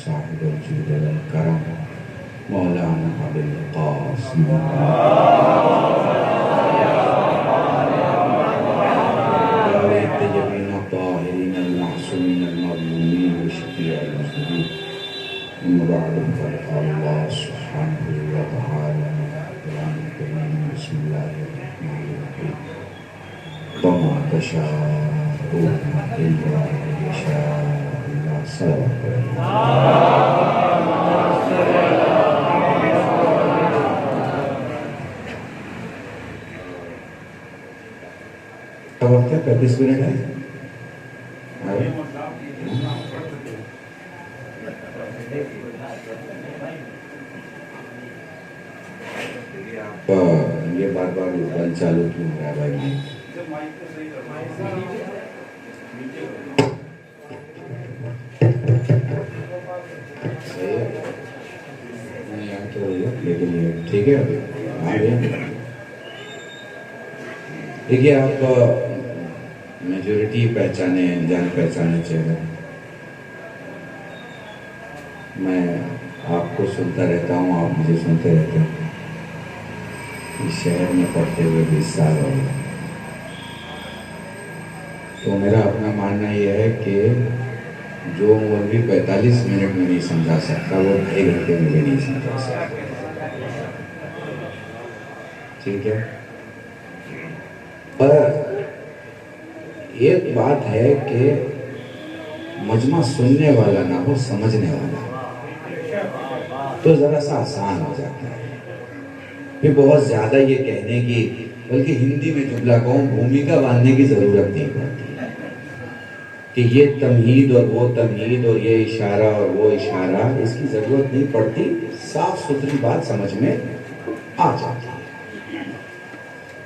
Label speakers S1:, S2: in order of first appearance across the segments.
S1: صاحب الجود والکرم مولانا ابو القاسم الطيبين الطاهرين المعصومين المظلومين وشفيع المذنبين. أما بعد فقال الله سبحانه وتعالى في القرآن الكريم بسم الله الرحمن الرحيم وما تشاءون إلا أن يشاء الله. صلوات کا وقت ہے 35 منٹ ہے. یہ بار بار بند چالو کیوں ہو رہا ہے بھائی؟ ٹھیک ہے. دیکھیے آپ میجورٹی پہچانے جان پہچانے چہرے. میں آپ کو سنتا رہتا ہوں, آپ مجھے سنتے رہتے ہیں. اس شہر میں پڑھتے ہوئے 20 سال ہو گئے. تو میرا اپنا ماننا یہ ہے کہ جو مولوی 45 منٹ میں نہیں سمجھا سکتا وہ 2 گھنٹے میں بھی نہیں سمجھا سکتا. ٹھیک ہے. پر ایک بات ہے کہ مجمع سننے والا نہ ہو سمجھنے والا تو ذرا سا آسان ہو جاتا ہے. پھر بہت زیادہ یہ کہنے کی, بلکہ ہندی میں جملہ کہوں, بھومکا باندھنے کی ضرورت نہیں پڑتی کہ یہ تمہید اور وہ تمہید اور یہ اشارہ اور وہ اشارہ, اس کی ضرورت نہیں پڑتی. صاف ستھری بات سمجھ میں آ جاتی ہے.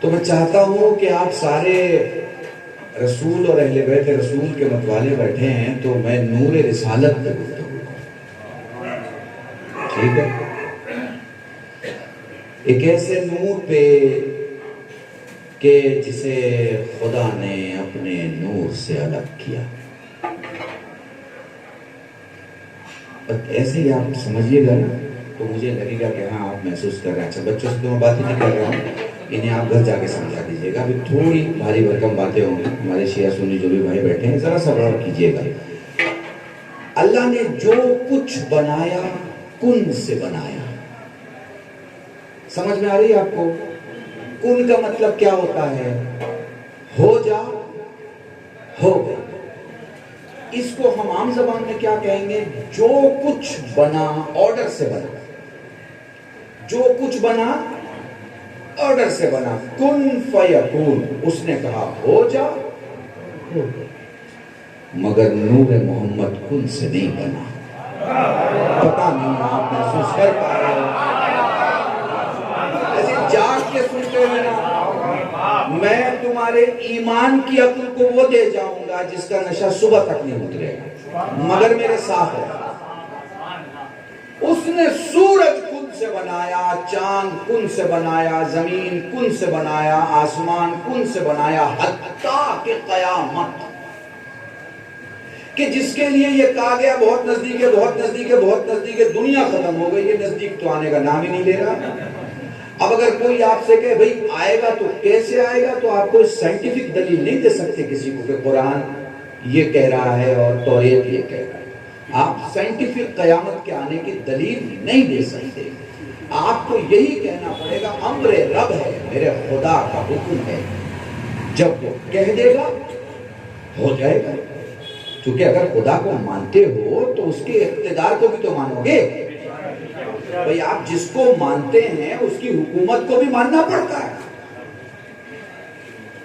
S1: تو میں چاہتا ہوں کہ آپ سارے رسول اور اہل بیت رسول کے متوالے بیٹھے ہیں, تو میں نور رسالت پہ گفتگو کروں. ٹھیک ہے. ایک ایسے نور پہ کہ جسے خدا نے اپنے نور سے الگ کیا. ایسے ہی آپ سمجھیے گا نا تو مجھے لگے گا کہ ہاں آپ محسوس کر رہے ہیں. اچھا بچوں سے تو میں بات ہی نہیں کر رہا ہوں, انہیں آپ گھر جا کے سمجھا دیجیے گا. ابھی تھوڑی بھاری بھرکم باتیں ہوں گی. ہمارے شیعہ سنی جو بھی بھائی بیٹھے ہیں ذرا سا غور کیجیے گا. اللہ نے جو کچھ بنایا کن سے بنایا. سمجھ میں آ رہی ہے آپ کو؟ کن کا مطلب کیا ہوتا ہے؟ ہو جا, ہو گئی. اس کو ہم عام زبان میں کیا کہیں گے؟ جو کچھ بنا آرڈر سے بنا. جو کچھ بنا آرڈر سے بنا. کن فیکون. اس نے کہا ہو جا, ہو گئی. مگر نور محمد کن سے نہیں بنا. پتا نہیں آپ محسوس کر پا رہے ہو؟ ایسے جاگ کے سنتے ہوئے نا, میں تمہارے ایمان کی عقل کو وہ دے جاؤں گا جس کا نشہ صبح تک نہیں اترے گا, مگر میرے ساتھ ہے. اس نے سورج کن سے بنایا, چاند کن سے بنایا, زمین کن سے بنایا, آسمان کن سے بنایا, حتیٰ کہ قیامت, کہ جس کے لیے یہ کہا گیا بہت نزدیک ہے, بہت نزدیک ہے, بہت نزدیک ہے, دنیا ختم ہو گئی, یہ نزدیک تو آنے کا نام ہی نہیں لے رہا. اب اگر کوئی آپ سے کہے بھئی آئے گا تو کیسے آئے گا, تو آپ کوئی سائنٹیفک دلیل نہیں دے سکتے کسی کو کہ قرآن یہ کہہ رہا ہے اور توریت یہ کہہ رہا ہے. آپ سائنٹیفک قیامت کے آنے کی دلیل نہیں دے سکتے. آپ کو یہی کہنا پڑے گا امر رب ہے, میرے خدا کا حکم ہے, جب وہ کہہ دے گا ہو جائے گا. کیونکہ اگر خدا کو مانتے ہو تو اس کے اقتدار کو بھی تو مانو گے. بھئی آپ جس کو مانتے ہیں اس کی حکومت کو بھی ماننا پڑتا ہے.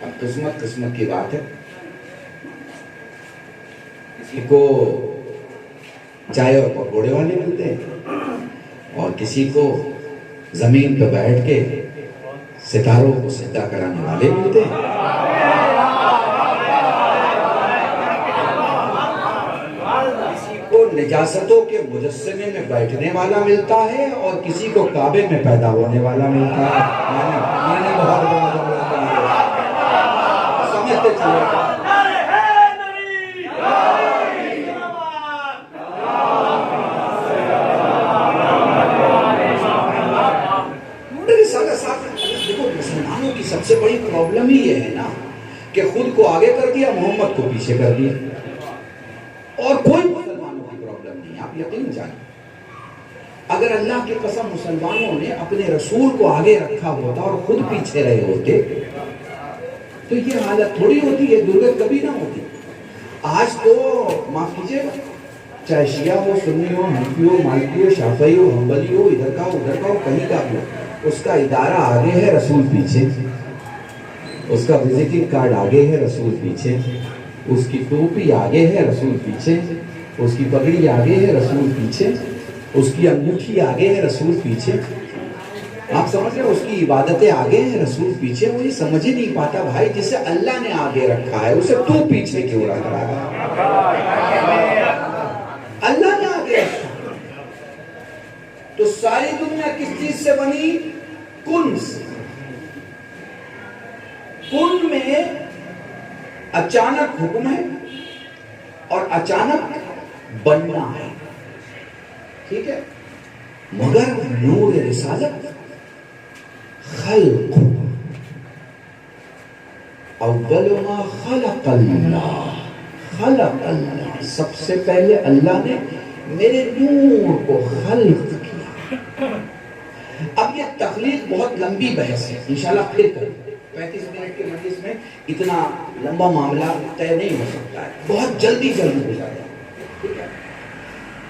S1: اب قسمت قسمت کی بات ہے. کسی کو چائے اور پکوڑے والے ملتے ہیں, اور کسی کو زمین پہ بیٹھ کے ستاروں کو سجدہ کرانے والے ملتے ہیں. نجاستوں کے مجسمے میں بیٹھنے والا ملتا ہے اور کسی کو کعبے میں پیدا ہونے والا ملتا ہے. میں نے بہت بڑا جملہ کہا، سمجھتے چلے. دیکھو مسلمانوں کی سب سے بڑی پرابلم ہی یہ ہے نا کہ خود کو آگے کر دیا، محمد کو پیچھے کر دیا. اور کوئی مسلمانوں کی پرابلم نہیں. آپ یقین جانیں اگر اللہ کی قسم مسلمانوں نے اپنے رسول کو آگے رکھا ہوتا اور خود پیچھے رہے ہوتے تو یہ حالت تھوڑی ہوتی، یہ درگت کبھی نہ ہوتی. آج تو معاف کیجیے گا، چاہے شیعہ ہو، سنی ہو، حنفی ہو، مالکی ہو، شافعی ہو، حنبلی ہو، ادھر کا ہو ادھر کا ہو، کہیں کا بھی ہو، اس کا ادارہ آگے ہے، رسول پیچھے. اس کا وزٹنگ کارڈ آگے ہے، رسول پیچھے. اس کی ٹوپی آگے ہے، رسول پیچھے. اس کی پگڑی آگے ہے، رسول پیچھے. اس کی انگوٹھی آگے ہے، رسول پیچھے. آپ سمجھ رہے ہیں؟ اس کی عبادتیں آگے ہیں، رسول پیچھے. وہ یہ سمجھ ہی نہیں پاتا بھائی جسے اللہ نے آگے رکھا ہے اسے تو پیچھے کیوں رکھ رہا ہے؟ اللہ نے آگے رکھا تو ساری دنیا کس چیز سے بنی؟ کن سے. کن میں اچانک حکم ہے اور اچانک بننا ہے، ٹھیک ہے. مگر نور رسالت خلق، اول ما خلق اللہ، خلق اللہ، سب سے پہلے اللہ نے میرے نور کو خلق کیا. اب یہ تخلیق بہت لمبی بحث ہے، انشاءاللہ پھر کریں. 35 منٹ کے مجلس میں اتنا لمبا معاملہ طے نہیں ہو سکتا ہے، بہت جلدی ہو جاتا ہے، ٹھیک ہے.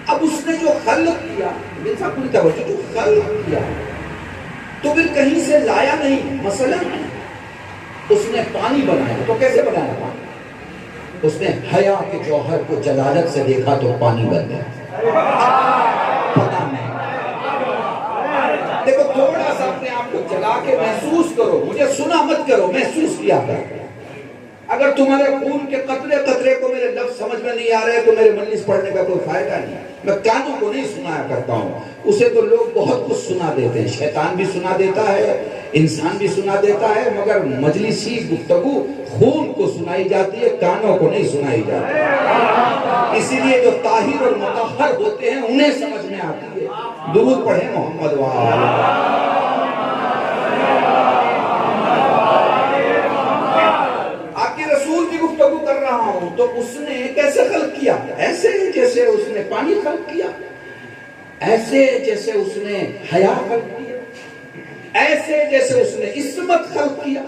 S1: اب اس نے جو خلق کیا، پوری توجہ، جو خلق کیا تو پھر کہیں سے لایا نہیں. مثلا اس نے پانی بنایا تو کیسے بنایا پانی؟ اس نے حیا کے جوہر کو جلالت سے دیکھا تو پانی بن گیا. پتا نہیں. دیکھو تھوڑا سا اپنے آپ کو جگا کے محسوس کرو، مجھے سنا مت کرو، محسوس کیا کرو. اگر تمہارے خون کے قطرے قطرے کو میرے لفظ سمجھ میں نہیں آ رہے تو میرے مجلس پڑھنے کا کوئی فائدہ نہیں. میں کانوں کو نہیں سنایا کرتا ہوں، اسے تو لوگ بہت کچھ سنا دیتے ہیں. شیطان بھی سنا دیتا ہے، انسان بھی سنا دیتا ہے، مگر مجلسی گفتگو خون کو سنائی جاتی ہے، کانوں کو نہیں سنائی جاتی. اسی لیے جو طاہر اور مطہر ہوتے ہیں انہیں سمجھ میں آتی ہے. درود پڑھیں محمد وآلہ. گفتگو کر رہا ہوں تو اس نے کیسے خلق کیا؟ ایسے جیسے اس نے پانی خلق کیا، ایسے جیسے اس نے حیا خلق کیا، ایسے جیسے اس نے عصمت خلق کیا،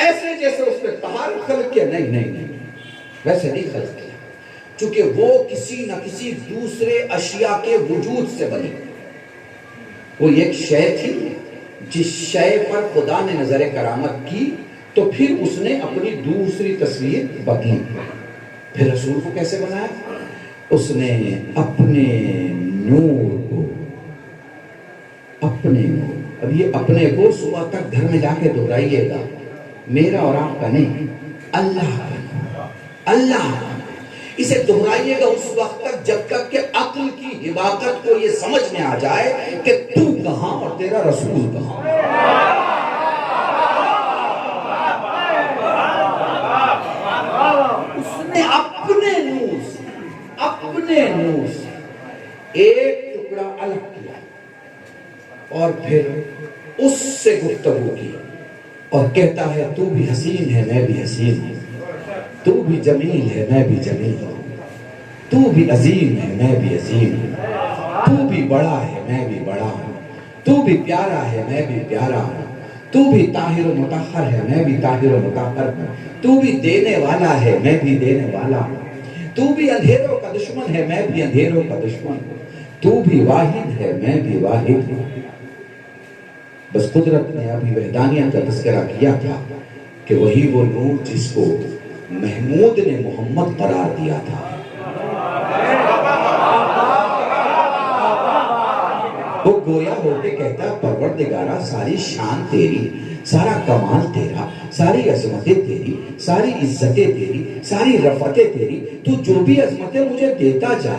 S1: ایسے جیسے اس نے طہارت خلق کیا. نہیں، ویسے نہیں خلق کیا، چونکہ وہ کسی نہ کسی دوسرے اشیاء کے وجود سے بنی. وہ ایک شے تھی، جس شے پر خدا نے نظر کرامت کی تو پھر اس نے اپنی دوسری تصویر بدلی. پھر رسول کو کیسے بنایا؟ اس نے اپنے نور کو، اپنے نور، اب یہ اپنے کو صبح تک گھر میں جا کے دہرائیے گا، میرا اور آپ کا نہیں، اللہ کا، اللہ کا. اسے دہرائیے گا اس وقت تک جب تک کہ عقل کی حماقت کو یہ سمجھ میں آ جائے کہ تو کہاں اور تیرا رسول کہاں. اپنے نور سے ایک ٹکڑا الگ کیا اور پھر اس سے گفتگو کی اور کہتا ہے تو بھی حسین ہے میں بھی حسین ہوں، تو بھی جمیل ہے میں بھی جمیل ہوں، تو بھی عظیم ہے میں بھی عظیم ہوں، تو بھی بڑا ہے میں بھی بڑا ہوں، تو بھی پیارا ہے میں بھی پیارا ہوں، تو بھی طاہر و مطہر ہے میں بھی طاہر و مطہر ہوں، تو بھی دینے والا ہے میں بھی دینے والا ہوں، تو بھی اندھیروں کا دشمن ہے میں بھی اندھیروں کا دشمن ہوں، تو بھی واحد ہے میں بھی واحد ہوں. بس قدرت نے ابھی وحدانیت کا تذکرہ کیا تھا کہ وہی وہ نور جس کو محمود نے محمد قرار دیا تھا. وہ گویا ہو کے کہتا پروردگارہ ساری شان تیری، سارا کمال تیرا، ساری عظمتیں تیری، ساری عزتیں تیری، ساری رفعتیں تیری، تو جو بھی عظمتیں مجھے دیتا جا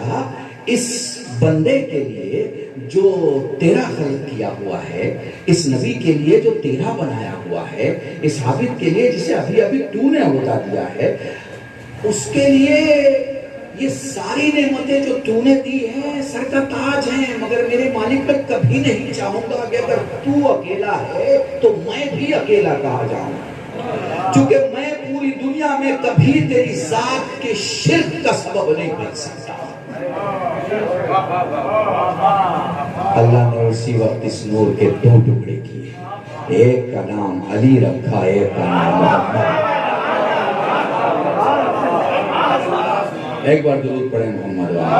S1: اس بندے کے لیے جو تیرا خلق کیا ہوا ہے، اس نبی کے لیے جو تیرا بنایا ہوا ہے، اس عابد کے لیے جسے ابھی ابھی تو نے عہدہ دیا ہے، اس کے لیے یہ ساری نعمتیں جو تو نے دی ہیں سر کا تاج ہیں، مگر میرے مالک میں کبھی نہیں چاہوں گا کہ اگر تو اکیلا ہے تو میں بھی اکیلا کہا جاؤں، چونکہ میں پوری دنیا میں کبھی تیری ذات کے شرک کا سبب نہیں بن سکتا۔ اللہ نے اسی وقت اس نور کے دو ٹکڑے کیے، ایک کا نام علی رکھا، ایک کا نام محمد۔ ایک بار درود پڑھیں محمد والا۔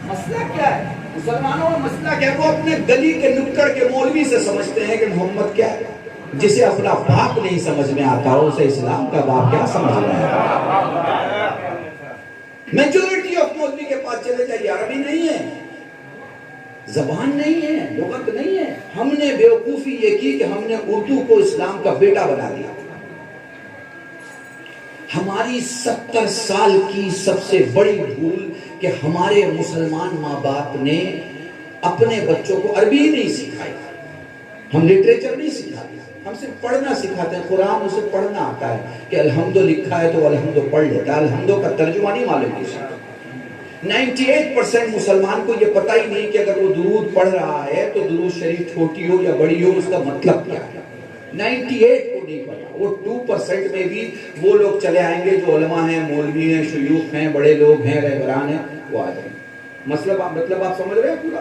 S1: مسئلہ کیا ہے مسلمانوں کا؟ مسئلہ کیا ہے؟ وہ اپنے گلی کے نکڑ کے مولوی سے سمجھتے ہیں کہ محمد کیا ہے۔ جسے اپنا باپ نہیں سمجھ میں آتا ہو اسے اسلام کا باپ کیا سمجھ میں آتا؟ میجورٹی آف مولوی کے پاس چلے جائیے، عربی نہیں ہے، زبان نہیں ہے، لغت نہیں ہے۔ ہم نے بیوقوفی یہ کی کہ ہم نے اردو کو اسلام کا بیٹا بنا دیا۔ ہماری 70 سال کی سب سے بڑی بھول کہ ہمارے مسلمان ماں باپ نے اپنے بچوں کو عربی نہیں سکھائی، ہم لٹریچر نہیں سکھاتے، ہم صرف پڑھنا سکھاتے ہیں۔ قرآن اسے پڑھنا آتا ہے کہ الحمد لکھا ہے تو الحمد پڑھ لیتا ہے، الحمد کا ترجمہ نہیں معلوم کسی کو۔ 98% مسلمان کو یہ پتہ ہی نہیں کہ اگر وہ درود پڑھ رہا ہے تو درود شریف چھوٹی ہو یا بڑی ہو اس کا مطلب کیا ہے۔ 98 کو نہیں پتا۔ وہ 2% میں بھی وہ لوگ چلے آئیں گے جو علماء ہیں، مولوی ہیں، شیوخ ہیں، بڑے لوگ ہیں، رہبران ہیں، وہ آ جائیں گے۔ مطلب آپ سمجھ رہے ہیں پورا؟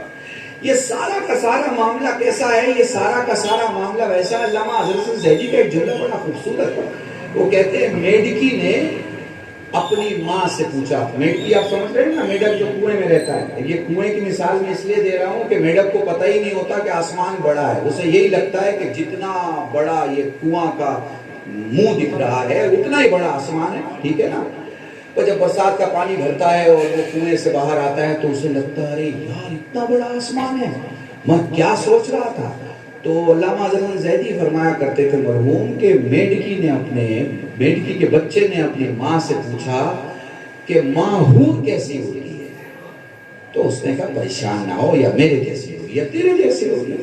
S1: یہ سارا کا سارا معاملہ کیسا ہے؟ یہ سارا کا سارا معاملہ ویسا ہے۔ علامہ حضرت زیدی کا ایک جملہ بڑا خوبصورت ہے، وہ کہتے ہیں میڈکی نے اپنی ماں سے پوچھا۔ میڈکی آپ سمجھ رہے ہیں نا، میڈک جو کنویں میں رہتا ہے۔ یہ کنویں کی مثال میں اس لیے دے رہا ہوں کہ میڈک کو پتہ ہی نہیں ہوتا کہ آسمان بڑا ہے، اسے یہی لگتا ہے کہ جتنا بڑا یہ کنواں کا منہ دکھ رہا ہے اتنا ہی بڑا آسمان ہے، ٹھیک ہے نا۔ اور جب برسات کا پانی بھرتا ہے اور وہ کنویں سے باہر آتا ہے تو اسے لگتا ہے ارے یار اتنا بڑا آسمان ہے، میں کیا سوچ رہا تھا۔ تو علامہ حضرت زیدی فرمایا کرتے تھے مرحوم کہ میڈکی کے بچے نے اپنی ماں سے پوچھا کہ ماں حور کیسی ہوتی ہے، تو اس نے کہا پریشان نہ ہو، یا میرے جیسی ہوگی یا تیرے جیسی ہوگی۔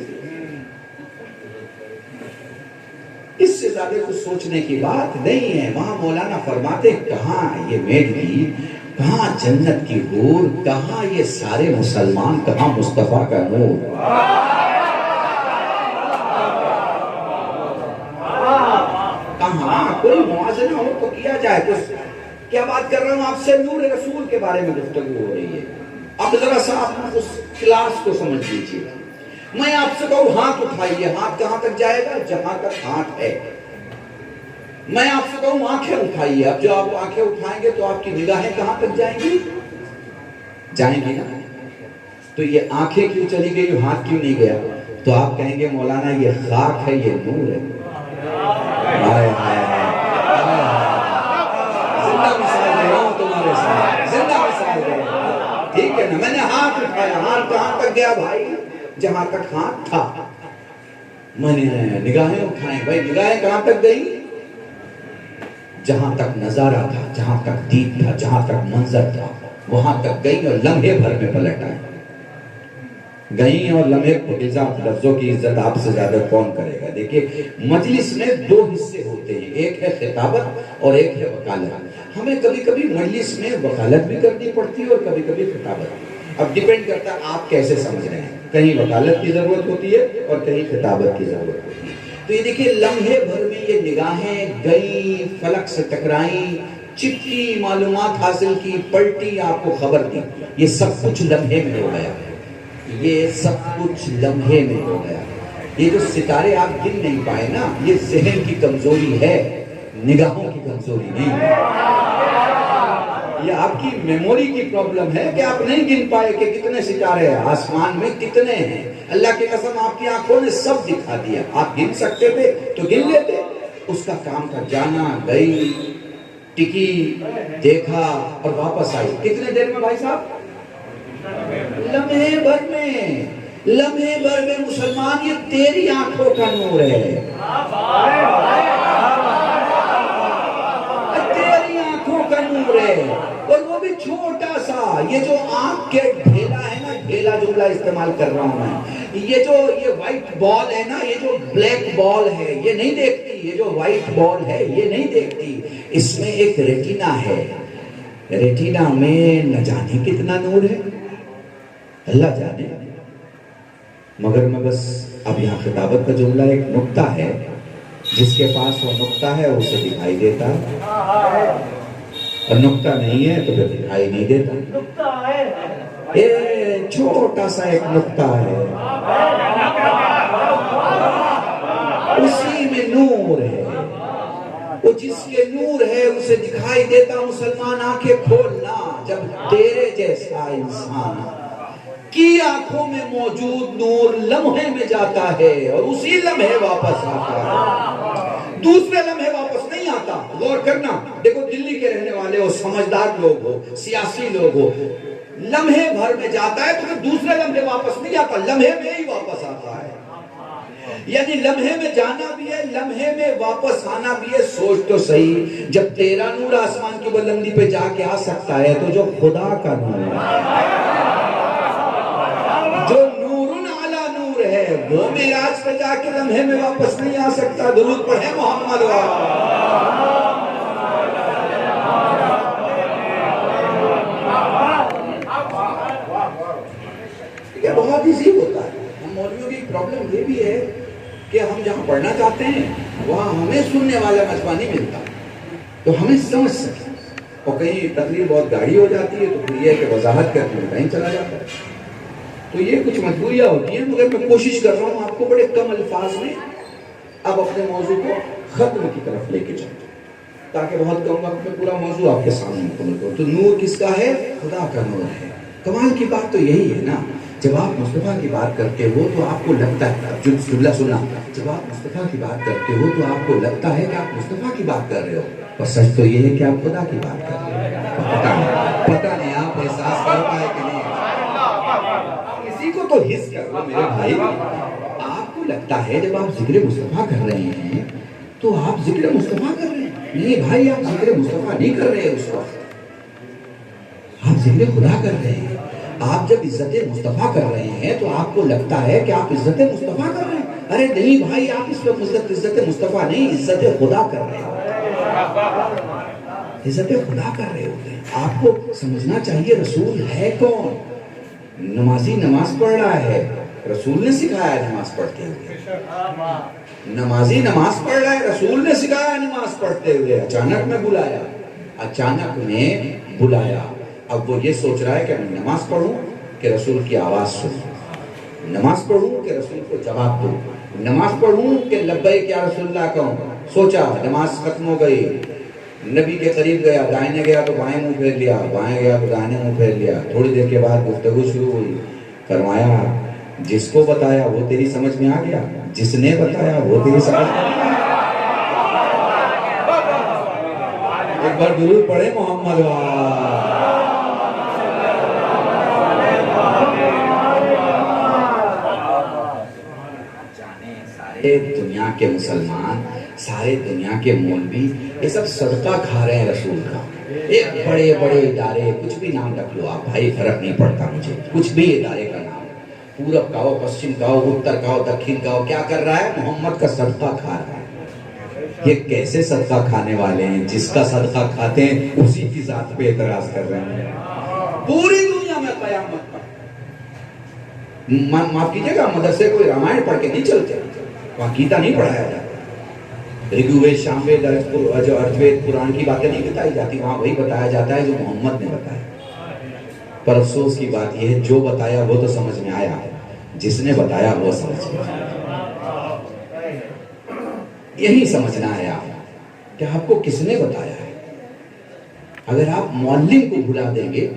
S1: اس سے زیادہ کچھ سوچنے کی بات نہیں ہے۔ وہاں مولانا فرماتے کہاں یہ میڈکی، کہاں جنت کی حور، کہاں یہ سارے مسلمان، کہاں مصطفیٰ کا نور۔ کہاں کوئی موازنہ ہو تو کیا جائے۔ کیا بات کر رہا ہوں آپ سے؟ نور رسول کے بارے میں گفتگو ہو رہی ہے۔ اب ذرا سا آپ اس کلاس کو سمجھ لیجیے۔ میں آپ سے کہوں ہاتھ اٹھائیے، ہاتھ کہاں تک جائے گا؟ جہاں تک ہاتھ ہے۔ میں آپ سے کہوں آنکھیں اٹھائیے، اب جو آپ آنکھیں اٹھائیں گے تو آپ کی نگاہیں کہاں تک جائیں گی؟ جائیں گی نا۔ تو یہ آنکھیں کیوں چلی گئی، ہاتھ کیوں نہیں گیا؟ تو آپ کہیں گے مولانا یہ خاک ہے، یہ نور ہے۔ زندہ مثال دے رہا ہوں تمہارے ساتھ، زندہ مثال دے رہا ہوں، ٹھیک ہے نا۔ میں نے ہاتھ اٹھایا، ہاتھ کہاں تک گیا بھائی؟ جہاں تک ہاتھ تھا۔ میں نے نگاہیں اٹھائیں، بھائی نگاہیں کہاں تک گئی؟ جہاں تک نظارہ تھا، جہاں تک دید تھا، جہاں تک منظر تھا وہاں تک گئی اور لمحے بھر میں پلٹ آئیں گئیں۔ اور لمحے لفظوں کی عزت آپ سے زیادہ کون کرے گا؟ دیکھیے مجلس میں دو حصے ہوتے ہیں، ایک ہے خطابت اور ایک ہے وکالت۔ ہمیں کبھی کبھی مجلس میں وکالت بھی کرنی پڑتی ہے اور کبھی کبھی خطابت۔ اب ڈیپینڈ کرتا ہے آپ کیسے سمجھ رہے ہیں، کہیں وکالت کی ضرورت ہوتی ہے اور کہیں خطابت کی ضرورت ہوتی ہے۔ تو یہ دیکھیے لمحے بھر میں یہ نگاہیں گئیں، فلک سے ٹکرائیں، چٹکی معلومات حاصل کی، پلٹی، آپ کو خبر دی۔ یہ سب کچھ لمحے میں ہو گیا، یہ سب کچھ لمحے میں ہو گیا۔ یہ جو ستارے آپ گن نہیں پائے نا، یہ ذہن کی کمزوری ہے، نگاہوں کی کمزوری نہیں ہے۔ یہ آپ کی میموری کی پرابلم ہے کہ آپ نہیں گن پائے کہ کتنے ستارے ہیں آسمان میں، کتنے ہیں۔ اللہ کی قسم آپ کی آنکھوں نے سب دکھا دیا، آپ گن سکتے تھے تو گن لیتے۔ اس کا کام تھا جانا، گئی، ٹکی، دیکھا اور واپس آئی۔ کتنے دیر میں بھائی صاحب؟ لمحے بھر میں، لمحے بھر میں مسلمان، یہ تیری آنکھوں کا نور ہے۔ کا نور ہے، اور وہ بھی چھوٹا سا. یہ جو آنکھ کے ڈھیلا ہے نا، ڈھیلا جملہ استعمال کر رہا ہوں میں، یہ وائٹ بال ہے نا، یہ جو بلیک بال ہے یہ نہیں دیکھتی، یہ جو وائٹ بال ہے یہ نہیں دیکھتی. اس میں ایک ریٹینا ہے، ریٹینا میں نہ جانے کتنا نور ہے، اللہ جانے. مگر میں بس اب یہاں خطابت کا جملہ ایک نقطہ ہے، جس کے پاس وہ نقطہ ہے اسے دکھائی دیتا، اور نقطہ نہیں ہے تو پھر دکھائی نہیں دیتا. یہ چھوٹا سا ایک نقطہ ہے، اسی میں نور ہے. وہ جس کے نور ہے اسے دکھائی دیتا. مسلمان آنکھیں کھولنا، جب تیرے جیسا انسان کی آنکھوں میں موجود نور لمحے میں جاتا ہے اور اسی لمحے واپس آتا ہے، دوسرے لمحے واپس نہیں آتا. غور کرنا، دیکھو دلی کے رہنے والے ہو، سمجھدار لوگ ہو، سیاسی لوگ ہو، لمحے بھر میں جاتا ہے تو پھر دوسرے لمحے واپس نہیں آتا، لمحے میں ہی واپس آتا ہے. یعنی لمحے میں جانا بھی ہے، لمحے میں واپس آنا بھی ہے. سوچ تو صحیح، جب تیرا نور آسمان کی بلندی پہ جا کے آ سکتا ہے تو جو خدا کا نور ہے، جو نورن علی نور ہے، وہ معراج پہ جا کے لمحے میں واپس نہیں آ سکتا. درود پڑھیں محمد یہ بہت ایزی ہوتا ہے. ہم مولویوں کی پرابلم یہ بھی ہے کہ ہم جہاں پڑھنا چاہتے ہیں وہاں ہمیں سننے والا مجمع نہیں ملتا تو ہمیں سمجھ سکیں، اور کہیں تقریر بہت گاڑی ہو جاتی ہے تو پھر یہ ہے کہ وضاحت کرنے میں کہیں چلا جاتا ہے. تو یہ کچھ مجبوریاں ہوتی ہیں، مگر میں کوشش کر رہا ہوں آپ کو بڑے کم الفاظ میں اب اپنے موضوع کو ختم کی طرف لے کے جاؤں، تاکہ بہت کم وقت میں پورا موضوع آپ کے سامنے مکمل کروں. تو نور کس کا ہے؟ خدا کا نور ہے. کمال کی بات تو یہی ہے نا، جب آپ مصطفیٰ کی بات کرتے ہو تو آپ کو لگتا ہے، جملہ سننا، جب آپ مصطفیٰ کی بات کرتے ہو تو آپ کو لگتا ہے کہ آپ مصطفیٰ کی بات کر رہے ہو، اور سچ تو یہ ہے کہ آپ خدا کی بات کر رہے ہو. پتہ نہیں آپ احساس کر پائے کہ نہیں، کسی کو تو حس کر لو میرے بھائی. آپ کو لگتا ہے جب آپ ذکر مصطفیٰ کر رہے ہیں تو آپ ذکر مصطفیٰ کر رہے ہیں. نہیں بھائی، آپ ذکر مصطفیٰ نہیں کر رہے، اس وقت آپ ذکر خدا کر رہے ہیں. آپ جب عزت مصطفیٰ کر رہے ہیں تو آپ کو لگتا ہے کہ آپ عزت مصطفیٰ کر رہے ہیں. ارے نہیں بھائی، آپ اس وقت عزت مصطفیٰ نہیں، عزت خدا کر رہے ہیں، عزت خدا کر رہے ہوتے ہیں. آپ کو سمجھنا چاہیے رسول ہے کون. نمازی نماز پڑھ رہا ہے، رسول نے سکھایا نماز پڑھتے ہوئے. نمازی نماز پڑھ رہا ہے، رسول نے سکھایا نماز پڑھتے ہوئے. اچانک میں بلایا، اچانک میں بلایا. اب وہ یہ سوچ رہا ہے کہ میں نماز پڑھوں کہ رسول کی آواز سنوں، نماز پڑھوں کہ رسول کو جواب دوں، نماز پڑھوں کہ لبیک یا رسول اللہ کہوں. سوچا، نماز ختم ہو گئی، نبی کے قریب گیا، دائنے گیا تو بائیں منہ پھیر لیا، بائیں گیا تو دائنے منہ پھیر لیا. تھوڑی دیر کے بعد گفتگو شروع ہوئی. فرمایا جس کو بتایا وہ تیری سمجھ میں آ گیا، جس نے بتایا وہ تیری سمجھ میں آ گیا. ایک بار درود پڑھے محمد سارے دنیا کے مسلمان، سارے دنیا کے مولوی یہ سب صدقہ کھا رہے ہیں رسول کا. ایک بڑے بڑے ادارے، کچھ بھی نام رکھ لو آپ بھائی، فرق نہیں پڑتا مجھے، کچھ بھی ادارے کا نام، پورب کا ہو، پشچم کا ہو، اتر کا ہو، دکھن کا ہو، کیا کر رہا ہے؟ محمد کا صدقہ کھا رہا ہے. یہ کیسے صدقہ کھانے والے ہیں؟ جس کا صدقہ کھاتے ہیں اسی کی ذات پہ اعتراض کر رہے ہیں. پوری دنیا میں قیامت پر، معاف کیجیے گا، مدرسے کوئی رامائن پڑھ کے نہیں چلتے، وہاں گیتا نہیں پڑھایا جاتا، رگوید، شاموید، ارجوید، قرآن کی باتیں نہیں بتائی جاتی، وہاں وہی بتایا جاتا ہے جو محمد نے بتایا. پر افسوس کی بات یہ ہے، جو بتایا وہ تو سمجھ میں آیا، جس نے بتایا وہ سمجھ میں آیا. یہی سمجھنا ہے آپ کہ آپ کو کس نے بتایا ہے. اگر آپ معلم کو بھلا دیں گے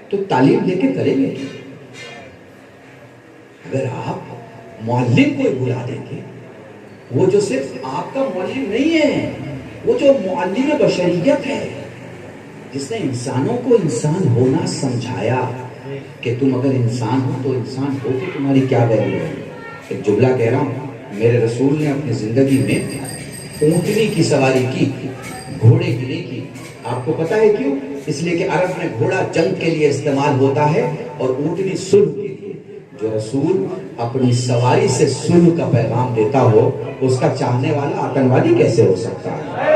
S1: تو تعلیم لے کے کریں گے. اگر آپ معلم کو بھلا دیں گے، وہ جو صرف آپ کا معلم نہیں ہے، وہ جو معلم بشریت ہے، جس نے انسانوں کو انسان ہونا سمجھایا کہ تم اگر انسان ہو تو انسان ہو کے تمہاری کیا ویلیو ہے. ایک جملہ کہہ رہا ہوں، میرے رسول نے اپنی زندگی میں اونٹنی کی سواری کی، گھوڑے کی نہیں کی، آپ کو پتا ہے کیوں؟ اس لیے کہ عرب میں گھوڑا جنگ کے لیے استعمال ہوتا ہے اور اونٹنی صلح کے لیے۔ جو رسول اپنی سواری سے صلح کا پیغام دیتا ہو، اس کا چاہنے والا آتنوادی کیسے ہو سکتا ہے؟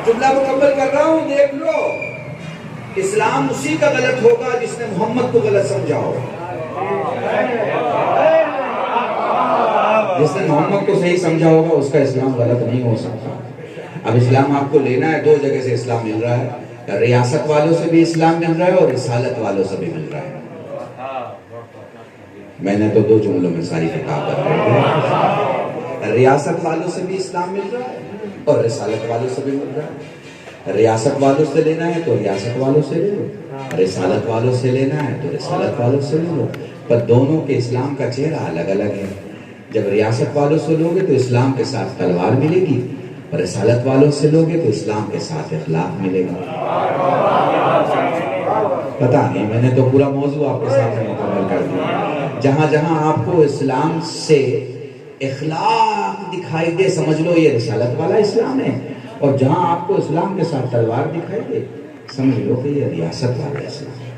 S1: جملہ مکمل کر رہا ہوں، دیکھ لو۔ اسلام اسی کا غلط ہوگا جس نے محمد کو غلط سمجھا ہو۔ جس نے محمد کو صحیح سمجھا ہوگا اس کا اسلام غلط نہیں ہو سکتا۔ اب اسلام آپ کو لینا ہے، دو جگہ سے اسلام مل رہا ہے، ریاست والوں سے بھی اسلام مل رہا ہے اور رسالت والوں سے بھی مل رہا ہے۔ میں نے تو دو جملوں میں ساری کتاب ہے۔ ریاست والوں سے بھی اسلام مل رہا ہے اور رسالت والوں سے بھی مل رہا ہے۔ ریاست والوں سے لینا ہے تو ریاست والوں سے لے لو، رسالت والوں سے لینا ہے تو رسالت والوں سے لے لو، پر دونوں کے اسلام کا چہرہ الگ الگ ہے۔ جب ریاست والوں سے لوگے تو اسلام کے ساتھ تلوار ملے گی، اور رسالت والوں سے لوگے تو اسلام کے ساتھ اخلاق ملے گا۔ پتہ نہیں، میں نے تو پورا موضوع آپ کے سامنے مکمل کر دیا۔ جہاں جہاں آپ کو اسلام سے اخلاق دکھائی دے، سمجھ لو یہ رسالت والا اسلام ہے، اور جہاں آپ کو اسلام کے ساتھ تلوار دکھائی دے، سمجھ لو کہ یہ ریاست والا اسلام ہے۔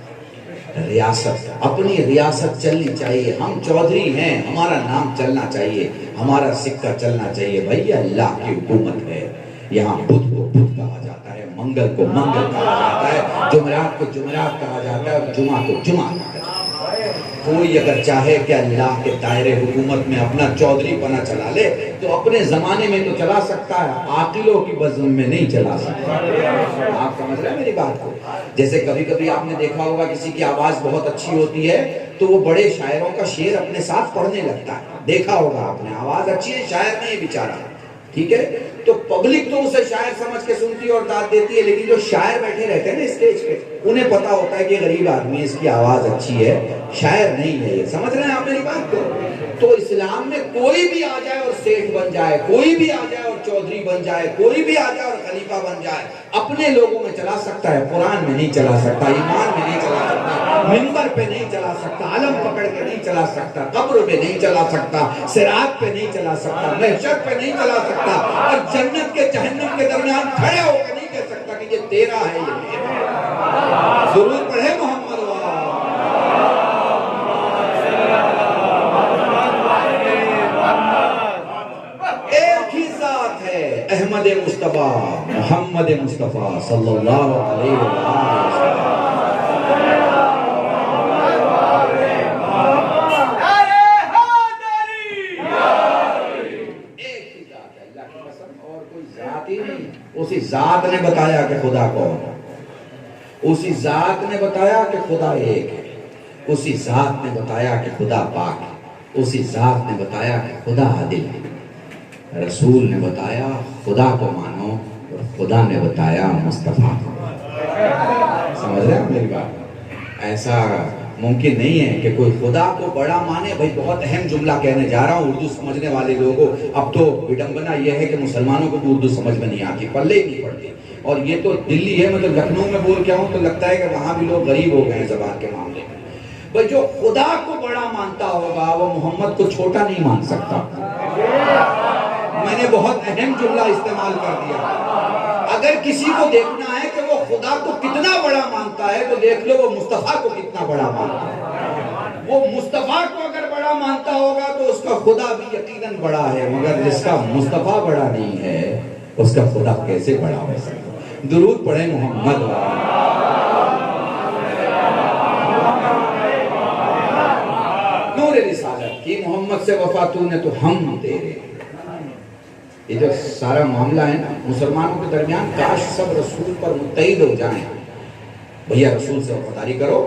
S1: ریاست، اپنی ریاست چلنی چاہیے۔ ہم چودھری ہیں، ہمارا نام چلنا چاہیے، ہمارا سکہ چلنا چاہیے۔ بھائی اللہ کی حکومت ہے، یہاں بدھ کو بدھ کہا جاتا ہے، منگل کو منگل کہا جاتا ہے، جمعرات کو جمعرات کہا جاتا ہے، اور جمعہ کو جمعہ کہا جاتا ہے۔ کوئی اگر چاہے کہ اللہ کے دائرے حکومت میں اپنا چودھری پنا چلا لے تو اپنے زمانے میں تو چلا سکتا ہے، عاقلوں کی بزم میں نہیں چلا سکتا۔ آپ سمجھ رہے ہیں میری بات کو؟ جیسے کبھی کبھی آپ نے دیکھا ہوگا کسی کی آواز بہت اچھی ہوتی ہے تو وہ بڑے شاعروں کا شعر اپنے ساتھ پڑھنے لگتا ہے، دیکھا ہوگا آپ نے۔ آواز اچھی ہے، شاعر نہیں ہے بیچارہ، ٹھیک ہے، تو پبلک تو اسے شاعر سمجھ کے سنتی ہے اور داد دیتی ہے، لیکن جو شاعر بیٹھے رہتے ہیں نا اسٹیج پہ، انہیں پتا ہوتا ہے کہ غریب آدمی، اس کی آواز اچھی ہے، شاعر نہیں ہے یہ۔ سمجھ رہے ہیں آپ میری بات کو؟ تو اسلام میں کوئی بھی آ جائے اور سیٹھ بن جائے، کوئی بھی آ جائے اور چودھری بن جائے، کوئی بھی آ جائے اور خلیفہ بن جائے، اپنے لوگوں میں چلا سکتا ہے، قرآن میں نہیں چلا سکتا، ایمان میں نہیں چلا سکتا، منبر پہ نہیں چلا سکتا، علم پکڑ کے نہیں چلا سکتا، قبر پہ نہیں چلا سکتا، صراط پہ نہیں چلا سکتا، محشر پہ نہیں چلا سکتا، اور جنت کے جہنم کے درمیان کھڑے ہو کے نہیں کہہ سکتا کہ یہ تیرا ہے، یہ میرا۔ ضرور پڑھے محمد احمد مصطفیٰ محمد مصطفیٰ صلی اللہ علیہ وسلم۔ ایک ہی ذات ہے، اللہ کی قسم، اور کوئی ذات ہی نہیں۔ اسی ذات نے بتایا کہ خدا کون ہے، اسی ذات نے بتایا کہ خدا ایک ہے، اسی ذات نے بتایا کہ خدا پاک ہے، اسی ذات نے بتایا کہ خدا عادل ہے۔ رسول نے بتایا خدا کو مانو، اور خدا نے بتایا مصطفیٰ کو۔ سمجھ رہے ہیں میری بات؟ ایسا ممکن نہیں ہے کہ کوئی خدا کو بڑا مانے۔ بھائی بہت اہم جملہ کہنے جا رہا ہوں اردو سمجھنے والے لوگوں، اب تو وڈمبنا یہ ہے کہ مسلمانوں کو بھی اردو سمجھ میں نہیں آتی، پلے ہی نہیں پڑتی، اور یہ تو دلی ہے، مطلب لکھنؤ میں بول کے آؤں تو لگتا ہے کہ وہاں بھی لوگ غریب ہو گئے ہیں زبان کے معاملے میں۔ بھائی جو خدا کو بڑا مانتا ہوگا وہ محمد کو چھوٹا نہیں مان سکتا۔ میں نے بہت اہم جملہ استعمال کر دیا۔ اگر کسی کو دیکھنا ہے کہ وہ خدا کو کتنا بڑا مانتا ہے تو دیکھ لو وہ مصطفیٰ کو کتنا بڑا مانتا ہے۔ وہ مصطفیٰ کو اگر بڑا مانتا ہوگا تو اس کا خدا بھی یقیناً بڑا ہے، مگر جس کا مصطفیٰ بڑا نہیں ہے اس کا خدا کیسے بڑا ہو سکتا؟ درود پڑھیں محمد۔ نور رسالت کی محمد سے وفا تو نے تو ہم تیرے۔ یہ جو سارا معاملہ ہے نا مسلمانوں کے درمیان، کاش سب رسول پر متحد ہو جائیں۔ بھیا رسول سے وفاداری کرو،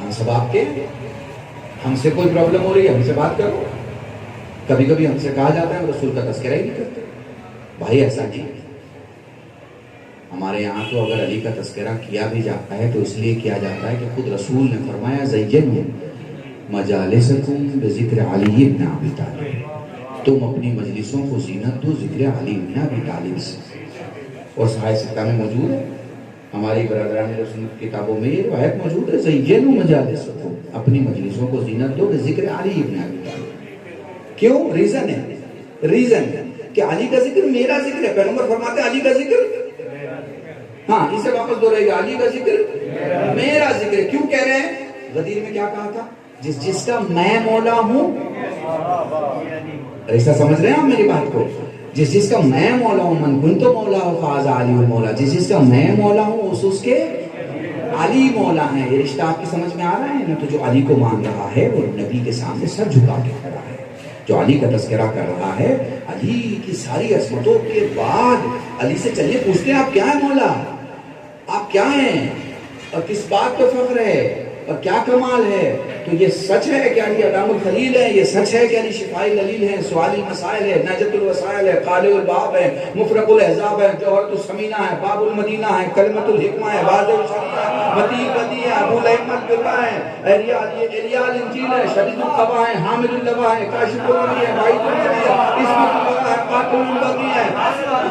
S1: ہم سب آپ کے، ہم سے کوئی پرابلم ہو رہی ہے ہم سے بات کرو۔ کبھی کبھی ہم سے کہا جاتا ہے رسول کا تذکرہ ہی نہیں کرتے۔ بھائی ایسا نہیں، ہمارے یہاں تو اگر علی کا تذکرہ کیا بھی جاتا ہے تو اس لیے کیا جاتا ہے کہ خود رسول نے فرمایا زینوا مجالسکم بذکر علی بن ابی طالب، تم اپنی مجلسوں کو زینت دو ذکر علی بن ابی طالب سے۔ اور صحیح ستہ میں موجود ہے، ہماری برادران رسول کتابوں میں یہ روایت موجود ہے، زینوا مجالسکم، اپنی مجلسوں کو زینت دو ذکر علی بن ابی طالب۔ کیوں؟ ریزن ہے کہ علی کا ذکر میرا ذکر ہے. پیغمبر فرماتے ہیں علی کا ذکر، ہاں اسے واپس دہرائے گا، علی کا ذکر میرا ذکر ہے. کیوں کہہ رہے ہیں؟ غدیر میں کیا کہا تھا؟ جس کا میں مولا ہوں. ایسا سمجھ رہے ہیں آپ میری بات کو؟ جس کا میں مولا ہوں، من کنت مولا فہذا علی المولا، جس کا میں مولا ہوں اس کے علی مولا ہیں. یہ رشتہ آپ کی سمجھ میں آ رہا ہے نا؟ تو جو علی کو مان رہا ہے وہ نبی کے سامنے سر جھکا کے کھڑا ہے. جو علی کا تذکرہ کر رہا ہے، علی کی ساری عظمتوں کے بعد علی سے چلیے پوچھتے ہیں آپ کیا ہیں مولا، آپ کیا ہیں اور کس بات پہ فخر ہے اور کیا کمال ہے. تو یہ سچ ہے کہ علی علام الخلیل ہے، یہ سچ ہے کہ علی شفاء العلیل ہے، سوال المسائل ہے، نجت الوسائل ہے، قالع الباب ہے، مفرق الاحزاب ہے، جوہرۃ السمینہ ہے، باب المدینہ ہے، کلمۃ الحکمہ ہے، واضح الشریعہ ہے، متی بدی ہے، ابو الحکمت البرہ ہے، ایلیاء الانجیل ہے، شدید القوا ہے، حامل اللوا ہے، کاشف النبی ہے، باعث النبی ہے، اسمت البرہ ہے، قاتل البغی ہے،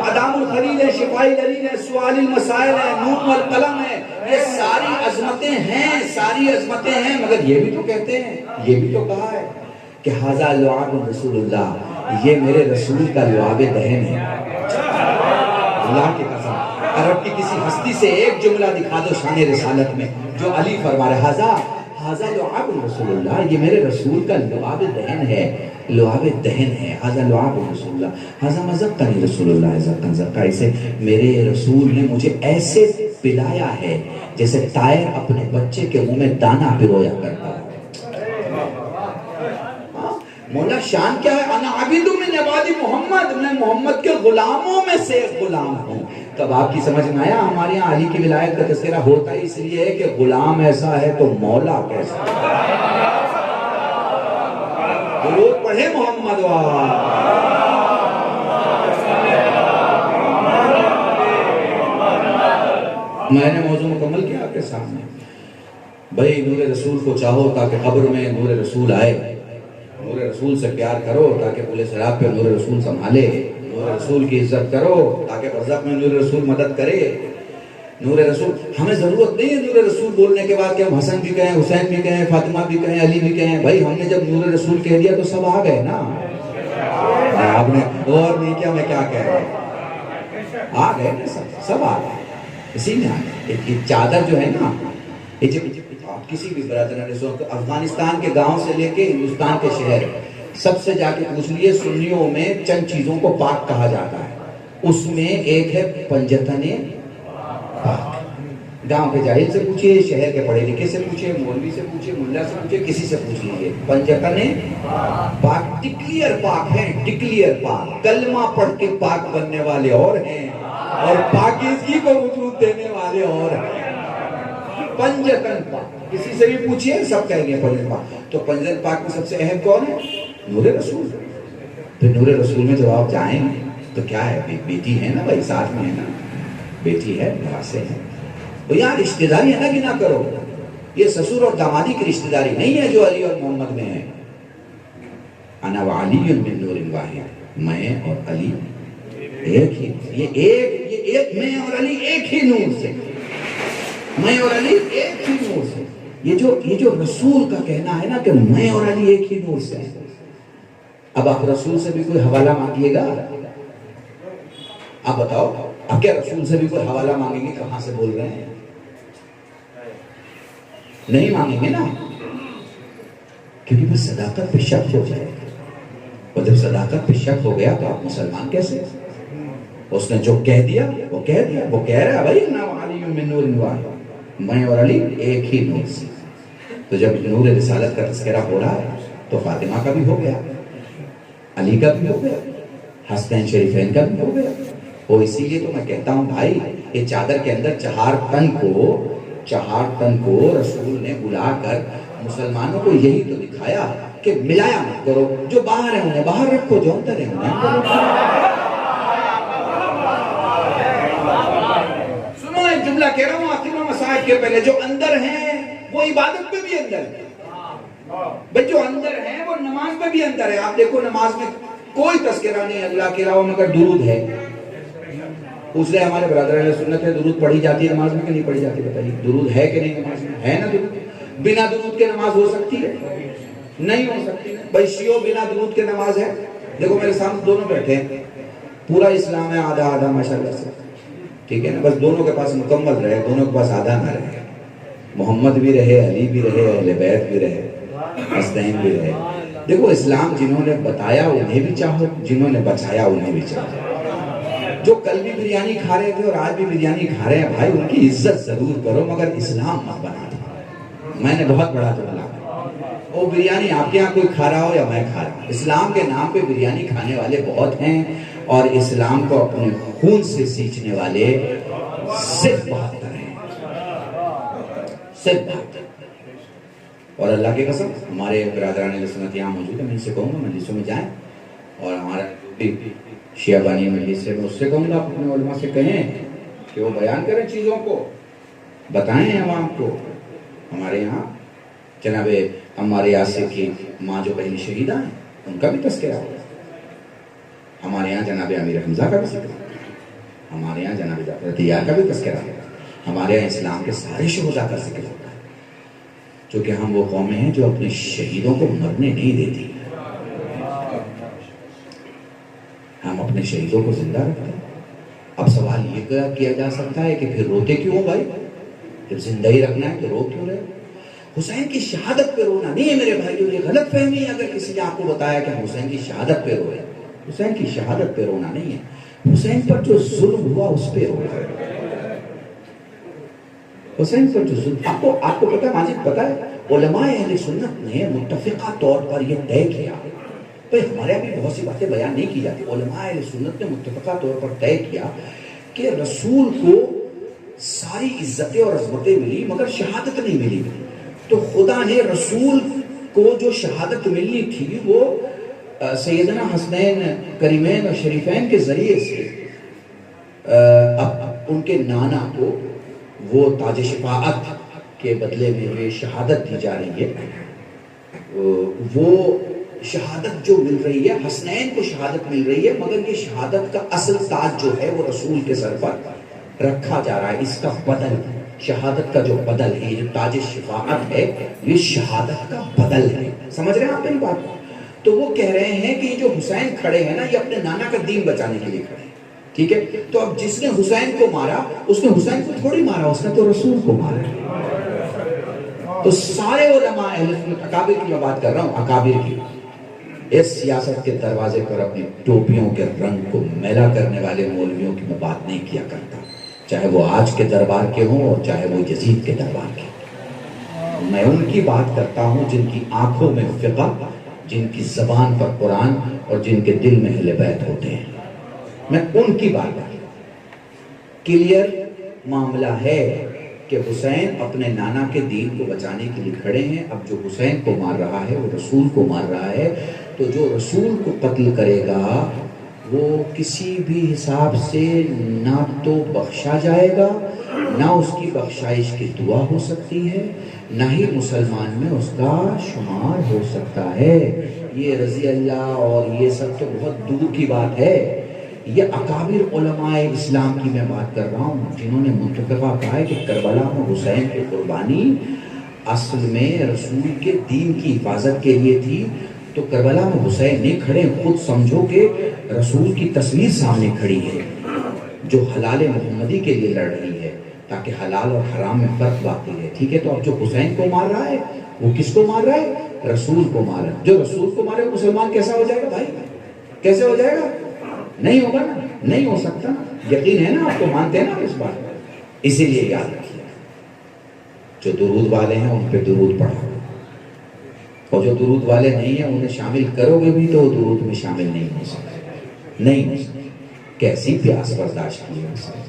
S1: علام الخلیل ہے، شفاء العلیل ہے، سوال المسائل ہے، نون والقلم ہے. یہ ساری عظمتیں ہیں، ساری عظمتیں ہیں، مگر یہ بھی تو کہتے ہیں، یہ بھی تو کہا ہے کہ ھذا لعاب رسول اللہ، یہ میرے رسول کا لعاب دہن ہے. اللہ کی قسم، عرب کی کسی ہستی سے ایک جملہ دکھا دو شان رسالت میں جو علی فرما رہے ھذا لعاب رسول اللہ، یہ میرے رسول کا لعاب دہن ہے، لعاب دہن ہے. ھذا لعاب رسول اللہ، ھذا مزقنی رسول اللہ زقا زقا، اسے میرے رسول نے مجھے ایسے پلایا ہے جیسے طائر اپنے بچے کے منہ میں دانا پرویا کرتا ہے. مولا شان کیا ہے؟ انا عبید من عباد محمد، میں محمد کے غلاموں میں سے ایک غلام ہوں. تب آپ کی سمجھ میں آیا ہمارے یہاں علی کی ولایت کا تذکرہ ہوتا ہی اس لیے ہے کہ غلام ایسا ہے تو مولا کیسا ہے. درود پڑھے محمد میں نے موضوع مکمل کیا آپ کے سامنے. بھائی نور رسول کو چاہو تاکہ قبر میں نور رسول آئے، نور رسول سے پیار کرو تاکہ پل صراط پہ نور رسول سنبھالے، نور رسول کی عزت کرو تاکہ برزخ میں نور رسول مدد کرے. نور رسول، ہمیں ضرورت نہیں ہے نور رسول بولنے کے بعد کہ ہم حسن بھی کہیں، حسین بھی کہیں، فاطمہ بھی کہیں، علی بھی کہیں. بھائی ہم نے جب نور رسول کہہ دیا تو سب آ گئے نا. آپ نے غور نہیں کیا میں کیا کہہ رہا ہوں؟ آ گئے نا، سب آ گئے. اسی میں آگئے. یہ چادر جو ہے نا، یہ جب کسی بھی برادر نے سو افغانستان کے گاؤں سے لے کے ہندوستان کے شہر سب سے جا کے پوچھ لیے، سنیوں میں چند چیزوں کو پاک کہا جاتا ہے. اس میں ایک ہے پنجتن پاک. گاؤں کے جاہل سے پوچھئے، شہر کے پڑھے لکھے سے پوچھئے، مولوی سے پوچھئے، ملا سے پوچھئے، کسی سے پوچھ لیجئے، پنجتن پاک ڈکلیئر پاک ہیں، ڈکلیئر پاک. کلمہ پڑھ کے پاک بننے والے اور ہیں اور پاکیزگی کو وجود دینے والے اور ہیں. پنجتن پاک کسی سے بھی پوچھئے سب کہیں گے پنجتن پاک. تو پنجتن پاک میں سب سے اہم کون ہے؟ نور رسول. تو نور رسول میں جب آپ جائیں تو کیا ہے؟ بیٹی ہے نا بھائی، ساتھ میں ہے نا، بیٹی ہے، نواسے ہیں. تو یہاں رشتہ داری الگ ہی نہ کرو. یہ سسر اور دامادی کی رشتہ داری نہیں ہے جو علی اور محمد میں ہے. انا وعلی من نور واحد، میں اور علی ایک ہی، یہ ایک میں اور علی ایک ہی نور سے، میں اور علی ایک ہی نور سے. یہ جو رسول کا کہنا ہے نا کہ میں اور علی ایک ہی نور سے. اب آپ رسول سے بھی کوئی حوالہ مانگیے گا؟ آپ بتاؤ، اب کیا رسول سے بھی کوئی حوالہ مانگیں گے کہاں سے بول رہے ہیں؟ نہیں مانگیں گے نا، کیونکہ بس صداقت پہ شک ہو جائے گا. اور جب صداقت پہ شک ہو گیا تو آپ مسلمان کیسے؟ اس نے جو کہہ دیا وہ کہہ دیا. وہ کہہ رہا ہے بھائی انا وعلی من نور واحد، میں اور علی ایک ہی نور سے. تو جب نور رسالت کا تذکرہ ہو رہا ہے تو فاطمہ کا بھی ہو گیا، علی کا بھی ہو گیا، حسنین شریفین کا بھی ہو گیا. اور اسی لیے تو میں کہتا ہوں بھائی، یہ چادر کے اندر چہار تن کو رسول نے بلا کر مسلمانوں کو یہی تو دکھایا کہ ملایا مت کرو. جو باہر ہیں انہیں باہر رکھو، جو اندر ہیں انہیں. سنو ایک جملہ کہہ رہا ہوں آخر مسائل کے پہلے، جو اندر ہیں وہ عبادت پہ بھی اندر ہے. بھئی جو اندر ہیں وہ نماز پہ بھی اندر ہے. آپ دیکھو نماز میں کوئی تذکرہ نہیں اللہ کے علاوہ مگر درود ہے. پوچھ رہے ہمارے برادر اہل سنت ہے درود پڑھی جاتی ہے نماز میں کہ نہیں پڑھی جاتی؟ بتائیے درود ہے کہ نہیں نماز میں؟ ہے نا درود. بنا درود کے نماز ہو سکتی ہے؟ نہیں ہو سکتی. بھائی شیعوں بنا درود کے نماز ہے؟ دیکھو میرے سامنے دونوں بیٹھے ہیں, پورا اسلام ہے آدھا آدھا ماشاءاللہ سے, ٹھیک ہے نا, بس دونوں کے پاس مکمل رہے, دونوں کے پاس آدھا نہ رہے. محمد بھی رہے, علی بھی رہے, اہل بیت بھی رہے, حسنین بھی رہے. دیکھو اسلام جنہوں نے بتایا انہیں بھی چاہو, جنہوں نے بچایا انہیں بھی چاہو. جو کل بھی بریانی کھا رہے تھے اور آج بھی بریانی کھا رہے ہیں بھائی, ان کی عزت ضرور کرو مگر اسلام مت بنا دو. میں نے بہت بڑا جملہ کہا, وہ بریانی آپ کے یہاں کوئی کھا رہا ہو یا میں کھا رہا ہوں, اسلام کے نام پہ بریانی کھانے والے بہت ہیں, اور اسلام کو اپنے خون سے سینچنے والے صرف 72 ہیں, صرف 72. اور اللہ کی قسم ہمارے برادران اہل سنت یہاں موجود ہیں, میں ان سے کہوں گا مجلسوں میں جائیں, اور ہمارا شیعہ بانی مجلس سے میں اس سے کہوں گا اپنے علماء سے کہیں کہ وہ بیان کریں چیزوں کو, بتائیں عوام کو. ہمارے یہاں جناب عمار یاسر کی ماں جو پہلی شہیدہ ہیں ان کا بھی تذکرہ ہوگا. ہمارے یہاں جناب امیر حمزہ کا بھی ذکر ہوگا, ہمارے یہاں جناب جعفر طیار کا بھی تذکرہ ہوگا, ہمارے یہاں اسلام کے سارے شہداء کا ذکر ہوگا. چونکہ ہم وہ قومیں ہیں جو اپنے شہیدوں کو مرنے نہیں دیتی, ہم اپنے شہیدوں کو زندہ رکھتے ہیں. اب سوال یہ کیا جا سکتا ہے کہ پھر روتے کیوں بھائی, جب زندہ ہی رکھنا ہے تو رو کیوں رہے؟ حسین کی شہادت پہ رونا نہیں ہے میرے بھائیوں, یہ غلط فہمی ہے اگر کسی نے آپ کو بتایا کہ حسین کی شہادت پہ روئے. حسین کی شہادت پہ رونا نہیں ہے, حسین پر جو ظلم ہوا اس پہ رونا ہے. حسین پر جو ظلم, آپ کو پتہ ہے ماجد, پتہ ہے علماء اہل سنت نے متفقہ طور پر یہ طے کیا, بھئی ہمارے یہاں بھی بہت سی باتیں بیان نہیں کی جاتی, علماء اہل سنت نے متفقہ طور پر طے کیا کہ رسول کو ساری عزتیں اور عظمتیں ملی مگر شہادت نہیں ملی. تو خدا نے رسول کو جو شہادت ملنی تھی وہ سیدنا حسنین کریمین اور شریفین کے ذریعے سے اب ان کے نانا کو وہ تاج شفاعت کے بدلے میں جو شہادت دی جا رہی ہے, وہ شہادت جو مل رہی ہے, حسنین کو شہادت مل رہی ہے مگر یہ شہادت کا اصل تاج جو ہے وہ رسول کے سر پر رکھا جا رہا ہے. اس کا بدل, شہادت کا جو بدل ہے, جو تاج شفاعت ہے, یہ شہادت کا بدل ہے. سمجھ رہے ہیں آپ میری بات؟ تو وہ کہہ رہے ہیں کہ جو حسین کھڑے ہیں نا, یہ اپنے نانا کا دین بچانے کے لیے کھڑے ہیں, ٹھیک ہے. تو اب جس نے حسین کو مارا اس نے حسین کو تھوڑی مارا, اس نے تو رسول کو مارا. تو سارے علماء اہل سنت, اکابر کی میں بات کر رہا ہوں, اکابر کی, اس سیاست کے دروازے پر اپنی ٹوپیوں کے رنگ کو میلا کرنے والے مولویوں کی میں بات نہیں کیا کرتا, چاہے وہ آج کے دربار کے ہوں اور چاہے وہ یزید کے دربار کے. میں ان کی بات کرتا ہوں جن کی آنکھوں میں فقہ, جن کی زبان پر قرآن اور جن کے دل میں اہل بیت ہوتے ہیں. میں ان کی بات کرتا ہوں. کلیئر معاملہ ہے کہ حسین اپنے نانا کے دین کو بچانے کے لیے کھڑے ہیں. اب جو حسین کو مار رہا ہے وہ رسول کو مار رہا ہے, تو جو رسول کو قتل کرے گا وہ کسی بھی حساب سے نہ تو بخشا جائے گا, نہ اس کی بخشائش کی دعا ہو سکتی ہے, نہ ہی مسلمان میں اس کا شمار ہو سکتا ہے. یہ رضی اللہ اور یہ سب تو بہت دور کی بات ہے. یہ اکابر علماء اسلام کی میں بات کر رہا ہوں جنہوں نے متفقہ کہا ہے کہ کربلا میں حسین کی قربانی اصل میں رسول کے دین کی حفاظت کے لیے تھی. تو کربلا میں حسین نہیں کھڑے, خود سمجھو کہ رسول کی تصویر سامنے کھڑی ہے جو حلال محمدی کے لیے لڑ رہی ہے تاکہ حلال اور حرام میں فرق باقی ہے, ٹھیک ہے. تو اب جو حسین کو مار رہا ہے وہ کس کو مار رہا ہے؟ رسول کو مار رہا ہے. جو رسول کو مارے مسلمان کیسا ہو جائے گا بھائی؟ کیسے ہو جائے گا؟ نہیں ہوگا نا, نہیں ہو سکتا. یقین ہے نا آپ کو, مانتے ہیں نا اس بات. اسی لیے یاد رکھیے, جو درود والے ہیں ان پہ درود پڑھو, اور جو درود والے نہیں ہیں انہیں شامل کرو گے بھی تو وہ درود میں شامل نہیں ہو سکتے, نہیں ہو سکتے. کیسی پیاس برداشت کی ہے,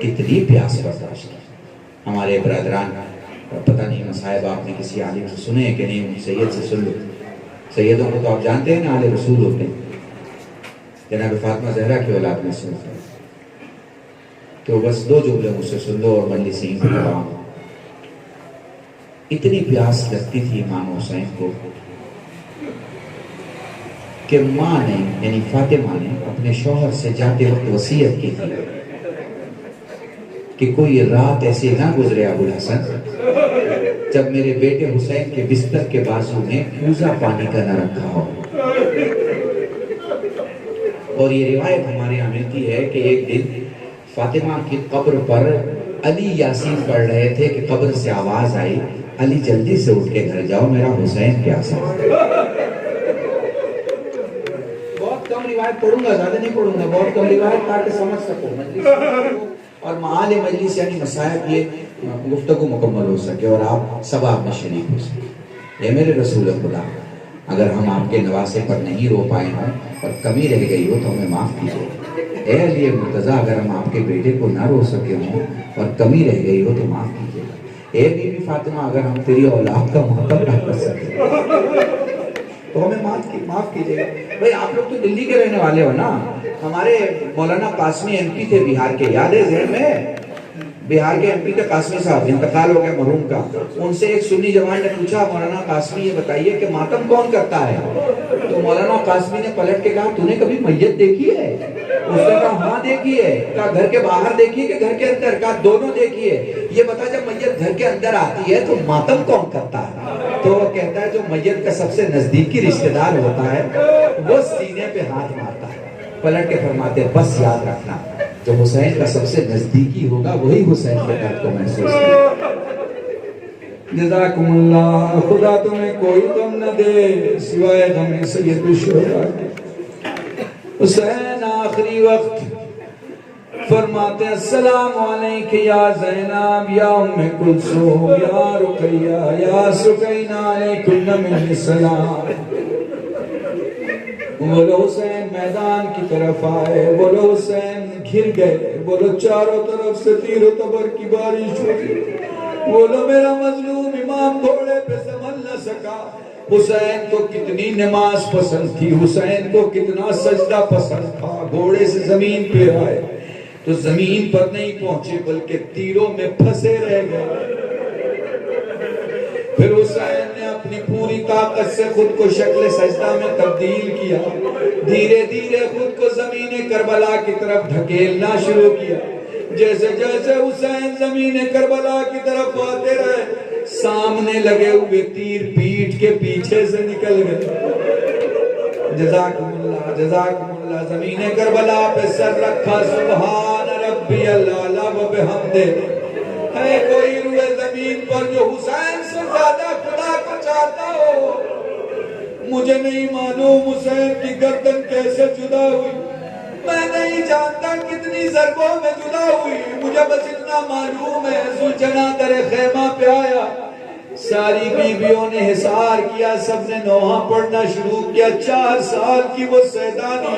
S1: کتنی پیاس برداشت کی. ہمارے برادران, پتہ نہیں مصائب آپ نے کسی عالم سے سنے ہیں کہ نہیں, سید سے سن لو. سیدوں کو تو آپ جانتے ہیں نا, آل رسول ہوتے ہیں. جناب فاطمہ زہرا کی اولاد میں سنتے ہیں, تو بس 2 جملے مجھ سے سن لو اور مجلس ہی سے تمام. اتنی پیاس لگتی تھی امام حسین کو کہ ماں نے یعنی فاطمہ نے اپنے شوہر سے جاتے وقت وصیت کی تھی کہ کوئی رات ایسی نہ گزرے ابو الحسن جب میرے بیٹے حسین کے بستر کے بازو میں کوزہ پانی کا نہ رکھا ہو. اور یہ روایت ہمارے یہاں ملتی ہے کہ ایک دن فاطمہ کی قبر پر علی یاسین پڑھ رہے تھے کہ قبر سے آواز آئی, علی جلدی سے اٹھ کے گھر جاؤ, میرا حسین پیاسا ہے. بہت کم روایت پڑھوں گا, زیادہ نہیں پڑھوں گا, بہت کم روایت تاکہ سمجھ سکو مجلس اور معال مجلس یعنی مسائب یہ گفتگو مکمل ہو سکے اور آپ ثواب میں شریک ہو سکے. اے میرے رسول خدا, اگر ہم آپ کے نواسے پر نہیں رو پائے ہوں اور کمی رہ گئی ہو تو ہمیں معاف کیجیے. اے علی مرتضیٰ, اگر ہم آپ کے بیٹے کو نہ رو سکے ہوں اور کمی رہ گئی ہو تو معاف کیجیے. اے بی بی فاطمہ, اگر ہم تیری اولاد کا محبت نہ کر سکے تو ہمیں معاف کیجیے گا. بھائی آپ لوگ تو دلی کے رہنے والے ہو نا. ہمارے مولانا قاسمی ایم پی تھے بہار کے, یاد ہے ذہن میں؟ بہار کے ایم پی کے قاسمی صاحب, انتقال ہو گیا مرحوم کا. ان سے ایک سنی جوان نے پوچھا, مولانا قاسمی یہ بتائیے کہ ماتم کون کرتا ہے؟ تو مولانا قاسمی نے پلٹ کے کہا, تو نے کبھی میت دیکھی ہے؟ اس نے کہا ہاں دیکھی ہے. کہا گھر کے باہر دیکھی ہے کہ گھر کے اندر؟ کہا دونوں دیکھی ہے. یہ بتا جب میت گھر کے اندر آتی ہے تو ماتم کون کرتا ہے؟ تو وہ کہتا ہے جو میت کا سب سے نزدیکی رشتہ دار ہوتا ہے وہ سینے پہ ہاتھ مارتا ہے. پلٹ کے فرماتے ہیں بس یاد رکھنا, جو حسین کا سب سے نزدیکی ہوگا وہی حسین کے درد کو محسوس کرے. جزاکم اللہ, خدا تمہیں کوئی غم نہ دے سوائے غم سید الشہداء کے. حسین آخری وقت فرماتے ہیں السلام علیک یا زینب یا ام کلثوم یا رقیہ یا سکینہ علیکن من السلام. بولو حسین میدان کی طرف آئے, بولو حسین گھر گئے, بولو چاروں طرف سے تیر و تبر کی بارش ہوئی, بولو میرا مظلوم امام گھوڑے پہ سنبھل نہ سکا. حسین کو کتنی نماز پسند تھی, حسین کو کتنا سجدہ پسند تھا. گھوڑے سے زمین پہ آئے تو زمین پر نہیں پہنچے بلکہ تیروں میں پھنسے رہ گئے. پھر حسین نے اپنی پوری طاقت سے خود کو شکل سجدہ میں تبدیل کیا, دھیرے دھیرے خود کو زمین کربلا کی طرف دھکیلنا شروع کیا. جیسے جیسے حسین زمین کربلا کی طرف آتے رہے, سامنے لگے ہوئے تیر پیٹھ کے پیچھے سے نکل گئے. جزاکم اللہ, جزاکم اللہ. زمین کربلا پہ سر رکھا, سبحان ربی العلی و بحمدہ. ہے کوئی روئے زمین پر جو حسین سے زیادہ خدا کو چاہتا ہو؟ مجھے نہیں معلوم حسین کی گردن کیسے جدا ہوئی, میں نہیں جانتا کتنی ضربوں میں جدا ہوئی. مجھے بس اتنا معلوم ہے ذوالجناح در خیمہ پہ آیا, ساری بیویوں نے حصار کیا, سب نے نوحہ پڑھنا شروع کیا. 4 سال کی وہ سیدانی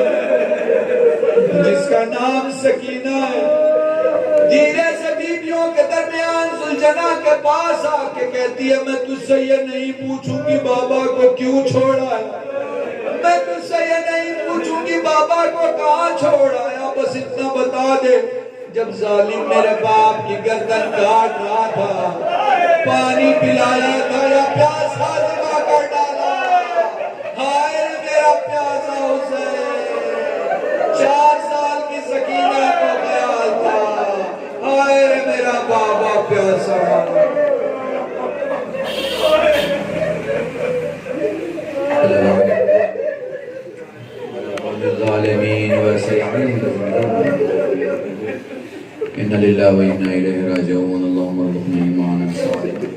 S1: جس کا نام سکینہ ہے, دھیرے سے بیویوں کے درمیان ذوالجناح کے پاس آ کے کہتی ہے میں تجھ سے یہ نہیں پوچھوں گی بابا کو کیوں چھوڑا ہے, میں تجھ سے یہ نہیں پوچھوں گی بابا کو کہاں چھوڑا ہے, بس اتنا بتا دے جب ظالم میرے باپ کی گردن کاٹ رہا تھا پانی پلایا تھا یا پیاس ہاضمہ کر ڈالا. ہائے میرا پیاسا حسین, 4 سال کی سکینہ کو خیال تھا, ہائے میرا بابا پیاسا. الظالمین ان للہ و انا الیہ راجعون. اللہم ارزقنا ایمانا صادقا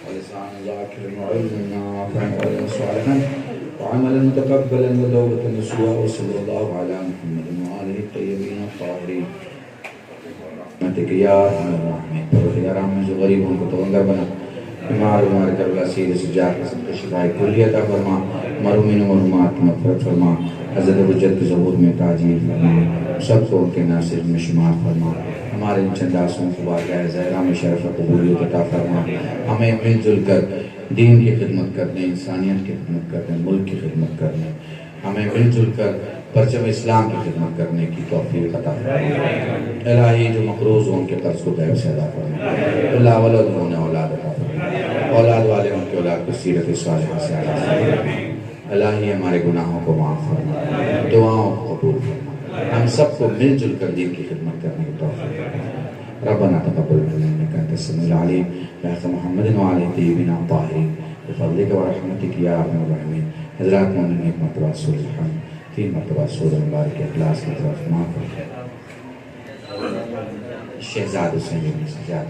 S1: ولسانا ذاکرا وعلما نافعا وعملا صالحا وعملا متقبلا وتوبة نصوحا وصلی اللہ علی محمد وآلہ الطیبین الطاہرین برحمتک یا ارحم الراحمین. پروردگار ہم میں جو غریبوں کو توانگر بنا, بیمار کربلا سید سجاد کے سب کو شفاء کلی عطا فرما, مرحومین و مرحومات کی مغفرت فرما, حضرت حجت کے ظہور میں تاجیل فرما, سب کو ان کے ناصر میں شمار فرما. ہمارے ان چند آسوں کو بارگاہ زہرا میں شرف قبولیت عطا فرما. ہمیں مل جل کر دین کی خدمت کرنے, انسانیت کی خدمت کرنے, ملک کی خدمت کرنے, ہمیں مل جل کر پرچم اسلام کی خدمت کرنے کی توفیق عطا فرما. الہی جو مقروض ہوں ان کے قرض کو غیب سے ادا فرما. اللہ ولد ہونے اولاد عطا فرما, اولاد والے ان کے اولاد کو سیرت صالحہ سے عطا فرما. الہی ہمارے گناہوں کو معاف فرما, دعاؤں کو قبول فرما. ہم سب کو مل جل کر دین کی خدمت کرنے کی توفیق. ربنا تقبل منا انك انت السميع العليم بحق محمد وعلى الطيبين الطاهرين بفضلك ورحمتك یا ارحم الراحمین. حضرات مومن ایک مرتبہ سورہ الحمد، 3 مرتبہ سورہ مبارک اخلاص کی طرف معاف کریں. شہزاد حسین بن سجاد